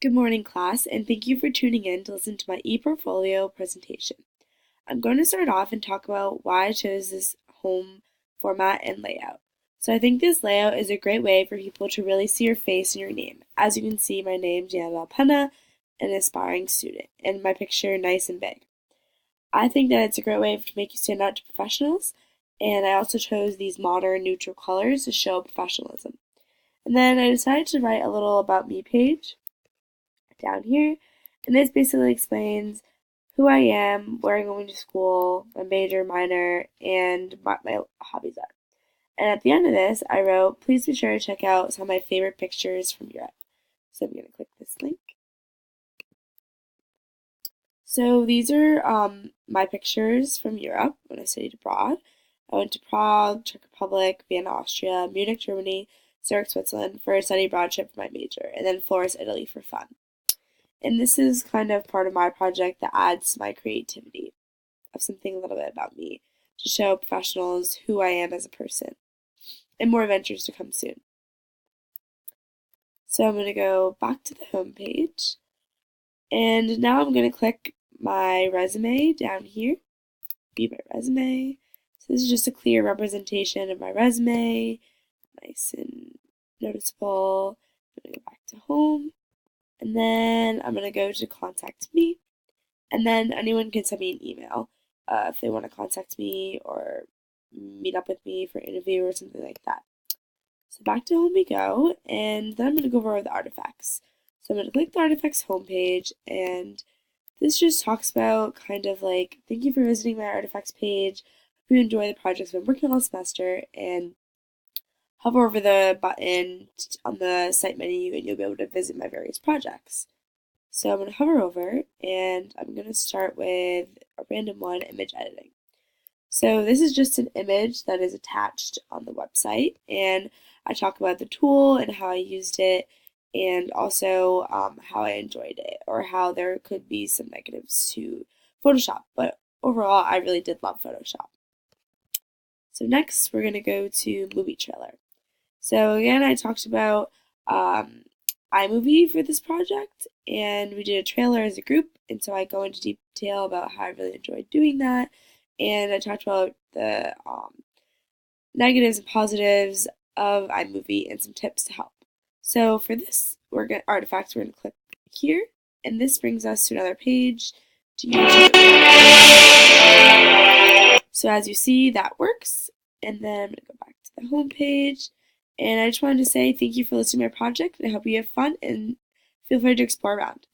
Good morning, class, and thank you for tuning in to listen to my ePortfolio presentation. I'm going to start off and talk about why I chose this home format and layout. So I think this layout is a great way for people to really see your face and your name. As you can see, my name, Janelle Penna, an aspiring student, and my picture nice and big. I think that it's a great way to make you stand out to professionals, and I also chose these modern neutral colors to show professionalism. And then I decided to write a little about me page down here. And this basically explains who I am, where I'm going to school, my major, minor, and what my hobbies are. And at the end of this, I wrote, please be sure to check out some of my favorite pictures from Europe. So I'm going to click this link. So these are my pictures from Europe when I studied abroad. I went to Prague, Czech Republic, Vienna, Austria, Munich, Germany, Zurich, Switzerland for a study abroad trip for my major, and then Florence, Italy for fun. And this is kind of part of my project that adds to my creativity of something a little bit about me to show professionals who I am as a person. And more adventures to come soon. So I'm going to go back to the home page. And now I'm going to click my resume down here. View my resume. So this is just a clear representation of my resume. Nice and noticeable. I'm going to go back to home. And then I'm going to go to contact me. And then anyone can send me an email if they want to contact me or meet up with me for an interview or something like that. So back to home we go, and then I'm going to go over the artifacts. So I'm going to click the artifacts homepage, and this just talks about kind of like, thank you for visiting my artifacts page. Hope you enjoy the projects I've been working on all semester, and hover over the button on the site menu and you'll be able to visit my various projects. So I'm going to hover over and I'm going to start with a random one, image editing. So this is just an image that is attached on the website, and I talk about the tool and how I used it, and also how I enjoyed it, or how there could be some negatives to Photoshop, but overall I really did love Photoshop. So next we're going to go to movie trailer. So again, I talked about iMovie for this project, and we did a trailer as a group, and so I go into detail about how I really enjoyed doing that, and I talked about the negatives and positives of iMovie and some tips to help. So for this artifacts, we're going to click here, and this brings us to another page to YouTube. So as you see, that works, and then I'm going to go back to the home page. And I just wanted to say thank you for listening to my project, and I hope you have fun and feel free to explore around.